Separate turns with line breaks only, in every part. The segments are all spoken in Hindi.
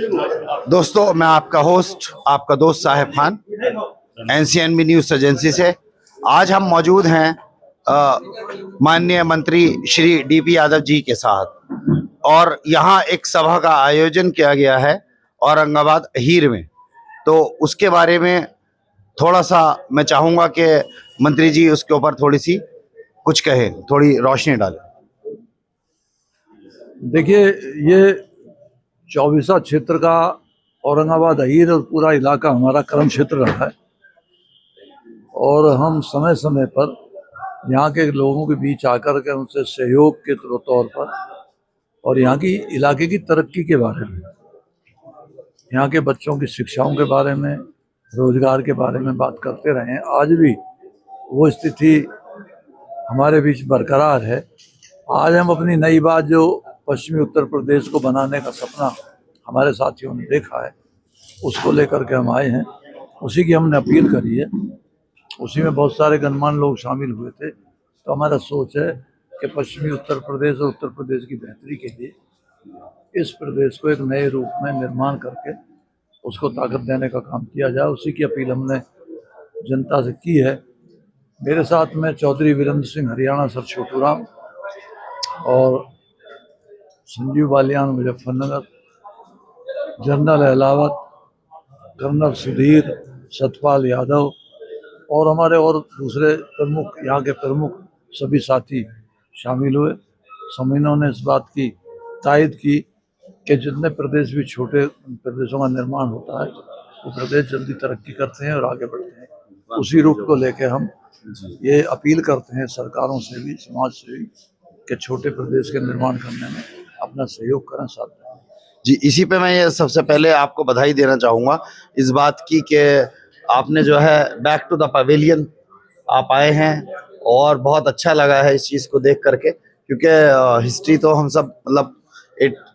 दोस्तों, मैं आपका होस्ट, आपका दोस्त साहिब खान, एनसीएनबी न्यूज़ एजेंसी से। आज हम मौजूद हैं माननीय मंत्री श्री डीपी यादव जी के साथ और यहाँ एक सभा का आयोजन किया गया है औरंगाबाद अहीर में। तो उसके बारे में थोड़ा सा मैं चाहूँगा कि मंत्री जी उसके ऊपर थोड़ी सी कुछ कहें, थोड़ी रोशनी डालें।
देखिए, ये 24वां क्षेत्र का औरंगाबाद अहीर और पूरा इलाका हमारा कर्म क्षेत्र रहा है और हम समय समय पर यहाँ के लोगों के बीच आकर के उनसे सहयोग के तौर पर और यहाँ की इलाके की तरक्की के बारे में, यहाँ के बच्चों की शिक्षाओं के बारे में, रोजगार के बारे में बात करते रहे हैं। आज भी वो स्थिति हमारे बीच बरकरार है। आज हम अपनी नई बात, जो पश्चिमी उत्तर प्रदेश को बनाने का सपना हमारे साथियों ने देखा है, उसको लेकर के हम आए हैं। उसी की हमने अपील करी है। उसी में बहुत सारे गणमान्य लोग शामिल हुए थे। तो हमारा सोच है कि पश्चिमी उत्तर प्रदेश और उत्तर प्रदेश की बेहतरी के लिए इस प्रदेश को एक नए रूप में निर्माण करके उसको ताकत देने का काम किया जाए। उसी की अपील हमने जनता से की है। मेरे साथ में चौधरी वीरेंद्र सिंह हरियाणा सर छोटूराम और संजीव बालियान मुजफ्फरनगर, जनरल अहलावत, कर्नल सुधीर, सतपाल यादव और हमारे और दूसरे प्रमुख, यहाँ के प्रमुख सभी साथी शामिल हुए। समीनों ने इस बात की तायद की कि जितने प्रदेश भी छोटे प्रदेशों का निर्माण होता है वो प्रदेश जल्दी तरक्की करते हैं और आगे बढ़ते हैं। उसी रूप को लेकर हम ये अपील करते हैं सरकारों से भी, समाज से भी, कि छोटे प्रदेश के निर्माण करने में अपना सहयोग करें साथ में।
जी, इसी पे मैं ये सबसे पहले आपको बधाई देना चाहूँगा इस बात की कि आपने जो है बैक टू द पवेलियन आप आए हैं और बहुत अच्छा लगा है इस चीज़ को देख करके, क्योंकि हिस्ट्री तो हम सब मतलब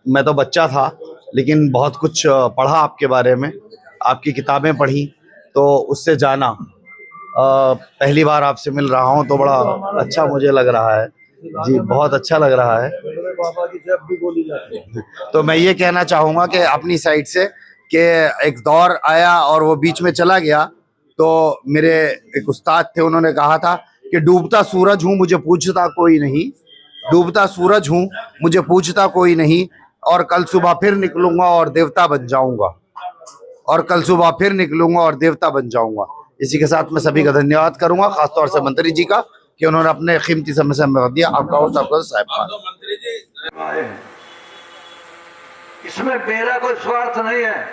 मैं तो बच्चा था लेकिन बहुत कुछ पढ़ा आपके बारे में, आपकी किताबें पढ़ी तो उससे जाना। पहली बार आपसे मिल रहा हूँ तो बड़ा अच्छा मुझे लग रहा है जी, बहुत अच्छा लग रहा है।
बाबा की जब भी बोली जाती है।
तो मैं ये कहना चाहूँगा कि अपनी साइड से कि एक दौर आया और वो बीच में चला गया। तो मेरे एक उस्ताद थे, उन्होंने कहा था कि डूबता सूरज हूँ मुझे पूछता कोई नहीं, डूबता सूरज हूँ मुझे पूछता कोई नहीं, और कल सुबह फिर निकलूंगा और देवता बन जाऊंगा, और कल सुबह फिर निकलूंगा और देवता बन जाऊंगा। इसी के साथ मैं सभी का धन्यवाद करूंगा, खासतौर से मंत्री जी का कि उन्होंने अपने कीमती समय से हमें दिया। आपका और आपका साहिब खान।
इसमें मेरा कोई स्वार्थ नहीं है।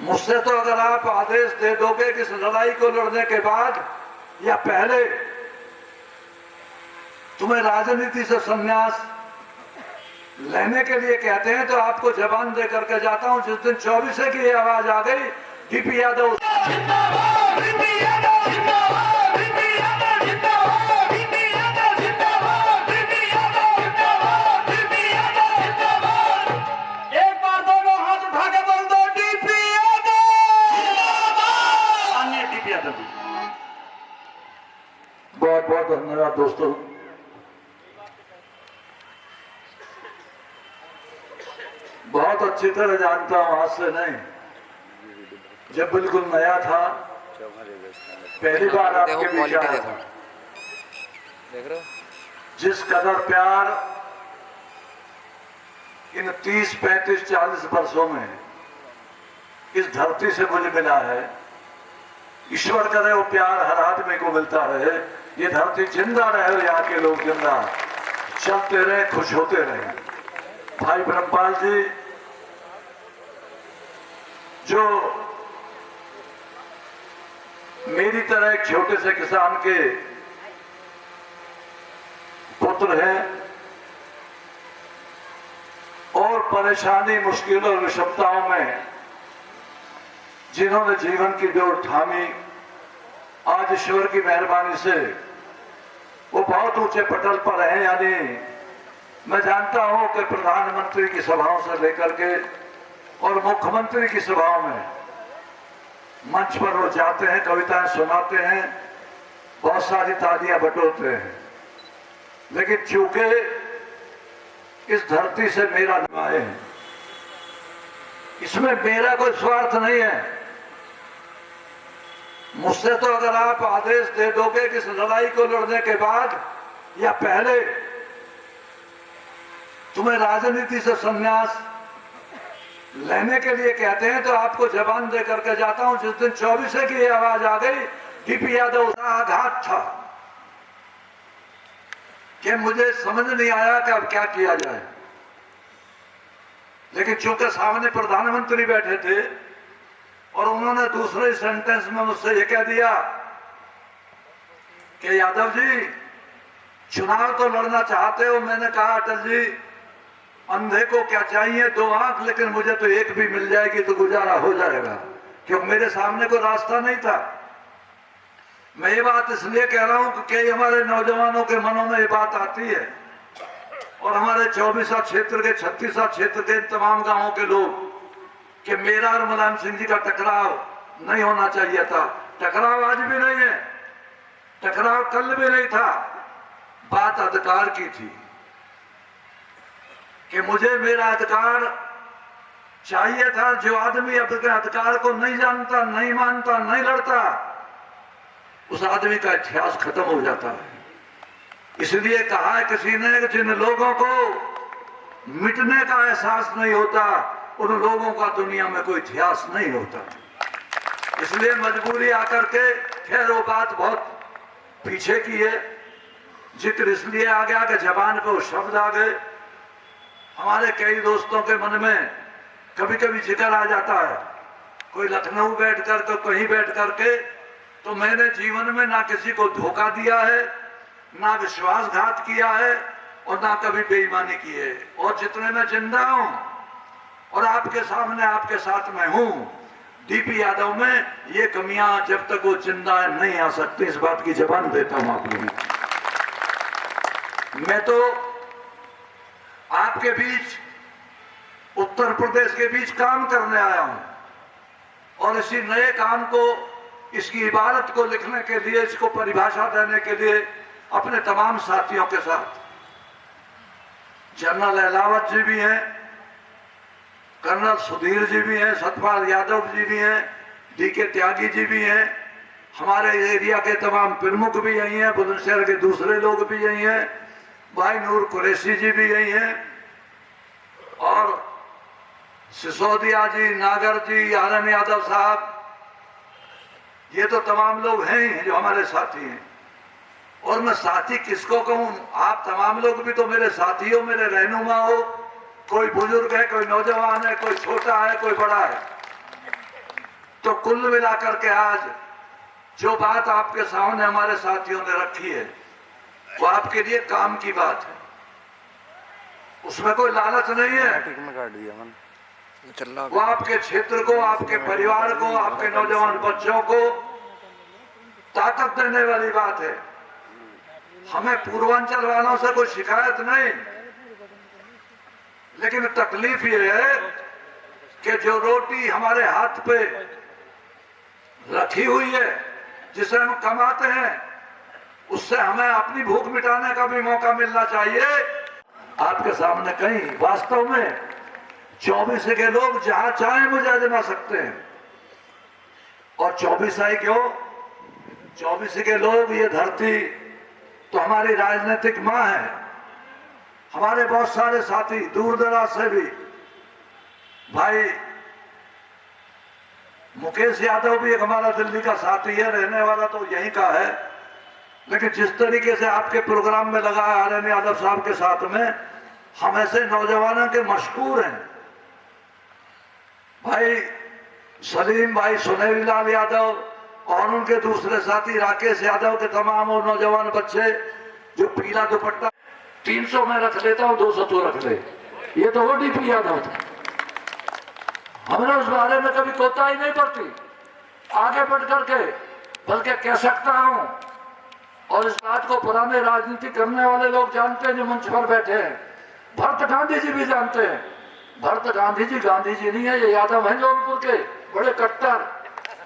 मुझसे तो अगर आप आदेश दे दोगे कि इस लड़ाई को लड़ने के बाद या पहले तुम्हें राजनीति से संन्यास लेने के लिए कहते हैं, तो आपको जबान दे करके जाता हूं। जिस दिन 24 की ये आवाज आ गई, डीपी यादव बहुत बहुत धन्यवाद दोस्तों। बहुत अच्छी तरह जानता हूं, आज से नहीं, जब बिल्कुल नया था, पहली बार आपके बीच आया था। जिस कदर प्यार इन 30, 35, 40 वर्षों में इस धरती से मुझे मिला है, ईश्वर करे वो प्यार हर आदमी को मिलता रहे, ये धरती जिंदा रहे और यहाँ के लोग जिंदा चलते रहे, खुश होते रहे। भाई ब्रह्मपाल जी, जो मेरी तरह एक छोटे से किसान के पुत्र हैं और परेशानी, मुश्किलों और विषमताओं में जिन्होंने जीवन की डोर थामी, आज ईश्वर की मेहरबानी से वो बहुत ऊंचे पटल पर हैं। यानी मैं जानता हूं कि प्रधानमंत्री की सभाओं से लेकर के और मुख्यमंत्री की सभाओं में मंच पर वो जाते हैं, कविताएं सुनाते हैं, बहुत सारी तालियां बटोरते हैं, लेकिन चूंकि इस धरती से मेरा आए हैं, इसमें मेरा कोई स्वार्थ नहीं है। मुझसे तो अगर आप आदेश दे दोगे कि इस लड़ाई को लड़ने के बाद या पहले तुम्हें राजनीति से संन्यास लेने के लिए कहते हैं तो आपको जबान दे करके जाता हूं। जिस दिन 24 की आवाज आ गई, डीपी यादव का आघात था कि मुझे समझ नहीं आया कि अब क्या किया जाए। लेकिन चूंकि सामने प्रधानमंत्री बैठे थे और उन्होंने दूसरे सेंटेंस में मुझसे यह कह दिया कि यादव जी चुनाव तो लड़ना चाहते हो। मैंने कहा अटल जी अंधे को क्या चाहिए 2 आंख, लेकिन मुझे तो एक भी मिल जाएगी तो गुजारा हो जाएगा, क्योंकि मेरे सामने कोई रास्ता नहीं था। मैं ये बात इसलिए कह रहा हूं कि कई हमारे नौजवानों के मनों में ये बात आती है और हमारे 24 क्षेत्र के 36 क्षेत्र के तमाम गांवों के लोग कि मेरा और मुलायम सिंह जी का टकराव नहीं होना चाहिए था। टकराव आज भी नहीं है, टकराव कल भी नहीं था। बात अधिकार की थी कि मुझे मेरा अधिकार चाहिए था। जो आदमी अपने अधिकार को नहीं जानता, नहीं मानता, नहीं लड़ता, उस आदमी का इतिहास खत्म हो जाता है। इसलिए कहा है किसी ने कि जिन लोगों को मिटने का एहसास नहीं होता, उन लोगों का दुनिया में कोई इतिहास नहीं होता। इसलिए मजबूरी आकर के, खैर वो बात बहुत पीछे की है, जिक्र इसलिए आ गया कि जबान पे वो शब्द आ गए। हमारे कई दोस्तों के मन में कभी कभी जिक्र आ जाता है, कोई लखनऊ बैठ कर के, कहीं बैठ करके, तो मैंने जीवन में ना किसी को धोखा दिया है, ना विश्वासघात किया है और ना कभी बेईमानी की है। और जितने मैं जिंदा हूं और आपके सामने आपके साथ में हूं, डीपी यादव में ये कमियां जब तक वो जिंदा है नहीं आ सकती, इस बात की जबान देता हूं आप लोगों को। मैं तो आपके बीच, उत्तर प्रदेश के बीच काम करने आया हूं और इसी नए काम को, इसकी इबारत को लिखने के लिए, इसको परिभाषा देने के लिए अपने तमाम साथियों के साथ, जनरल अहलावत जी भी हैं, कर्नल सुधीर जी भी हैं, सतपाल यादव जी भी हैं, डीके त्यागी जी भी हैं, हमारे एरिया के तमाम प्रमुख भी यही हैं, बुलंदशहर के दूसरे लोग भी यही हैं, भाई नूर कुरैशी जी भी यही हैं, और सिसोदिया जी, नागर जी, आनंद यादव साहब, ये तो तमाम लोग हैं ही जो हमारे साथी हैं। और मैं साथी किसको कहूं? आप तमाम लोग भी तो मेरे साथी हो, मेरे रहनुमा हो। कोई बुजुर्ग है, कोई नौजवान है, कोई छोटा है, कोई बड़ा है। तो कुल मिलाकर के आज जो बात आपके सामने हमारे साथियों ने रखी है, वो आपके लिए काम की बात है, उसमें कोई लालच नहीं है। वो आपके क्षेत्र को, आपके परिवार को, आपके नौजवान बच्चों को ताकत देने वाली बात है। हमें पूर्वांचल वालों से कोई शिकायत नहीं, लेकिन तकलीफ ये है कि जो रोटी हमारे हाथ पे रखी हुई है, जिसे हम कमाते हैं, उससे हमें अपनी भूख मिटाने का भी मौका मिलना चाहिए। आपके सामने कहीं वास्तव में 24 के लोग जहां चाहे मुझे आजमा सकते हैं। और 24 आई क्यों? 24 के लोग, ये धरती तो हमारी राजनीतिक मां है। हमारे बहुत सारे साथी दूर दराज से भी, भाई मुकेश यादव भी एक हमारा दिल्ली का साथी है, रहने वाला तो यहीं का है, लेकिन जिस तरीके से आपके प्रोग्राम में लगा है आनंद यादव साहब के साथ में, हम ऐसे नौजवानों के मशहूर हैं। भाई सलीम भाई, सुनेरी लाल यादव और उनके दूसरे साथी राकेश यादव के तमाम वो नौजवान बच्चे जो पीला दुपट्टा 300 में रख लेता हूं, 200 तो रख ले, ये तो वो डीपी यादव था। हमें उस बारे में कभी कोताही नहीं पड़ती, आगे बढ़ करके बल्कि कह सकता हूं। और इस बात को पुराने राजनीति करने वाले लोग जानते हैं जो मंच पर बैठे हैं, भरत गांधी जी भी जानते हैं। भरत गांधी जी नहीं है, ये यादव है जौनपुर के, बड़े कट्टर,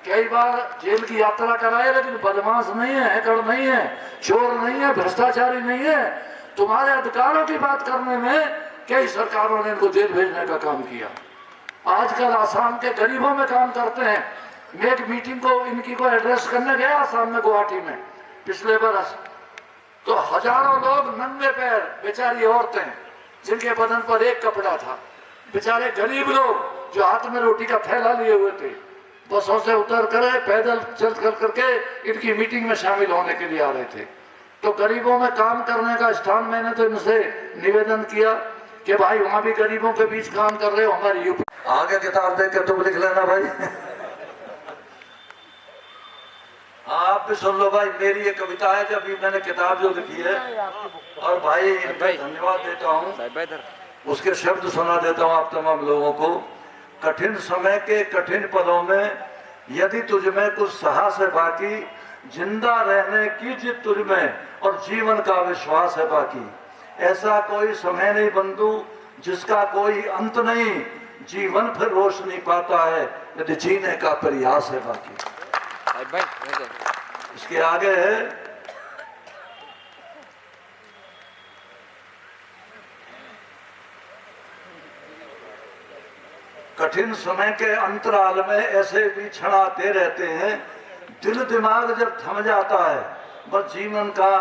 कई बार जेल की यात्रा कराए, लेकिन बदमाश नहीं है, हैकर नहीं है, चोर नहीं है, भ्रष्टाचारी नहीं है। तुम्हारे अधिकारों की बात करने में कई सरकारों ने इनको जेल भेजने का काम किया।
आजकल आसाम के गरीबों में काम करते हैं। मैं एक मीटिंग को इनकी को एड्रेस करने गया आसाम में, गुवाहाटी में पिछले बरस, तो हजारों लोग नंगे पैर, बेचारी औरतें जिनके बदन पर एक कपड़ा था, बेचारे गरीब लोग जो हाथ में रोटी का थैला लिए हुए थे, बसों से उतर कर पैदल चल कर करके इनकी मीटिंग में शामिल होने के लिए आ रहे थे। तो गरीबों में काम करने का स्थान मैंने तो इनसे निवेदन किया कि भाई वहां भी गरीबों के बीच काम कर रहे हो, हमारी यूपी। आगे किताब देख के तुम लिख लेना भाई। आप भी सुन लो भाई, मेरी ये कविता है जब मैंने किताब जो लिखी है, और भाई धन्यवाद देता हूँ, उसके शब्द सुना देता हूँ आप तमाम लोगों को। कठिन समय के कठिन पलों में यदि तुझ में कुछ साहस है बाकी, जिंदा रहने की जिद तुझ में और जीवन का विश्वास है बाकी। ऐसा कोई समय नहीं बंधु जिसका कोई अंत नहीं, जीवन फिर रोशनी पाता है यदि जीने का प्रयास है बाकी। इसके आगे है, कठिन समय के अंतराल में ऐसे भी क्षण आते रहते हैं, दिल दिमाग जब थम जाता है बस जीवन का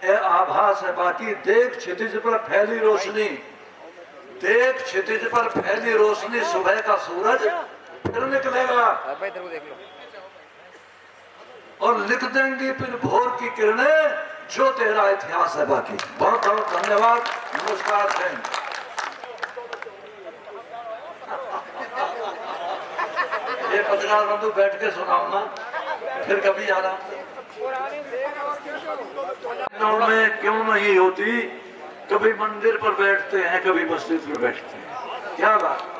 आभास है बाकी। देख क्षितिज पर फैली रोशनी, देख क्षितिज पर फैली रोशनी, सुबह का सूरज फिर निकलेगा और लिख देंगी फिर भोर की किरणें, जो तेरा इतिहास है बाकी। बहुत बहुत धन्यवाद, नमस्कार, थैंक। ये पत्रकार बंधु बैठ के सुनाओ ना, फिर कभी आराम से। में क्यों नहीं होती, कभी मंदिर पर बैठते हैं, कभी मस्जिद पर बैठते हैं, क्या बात।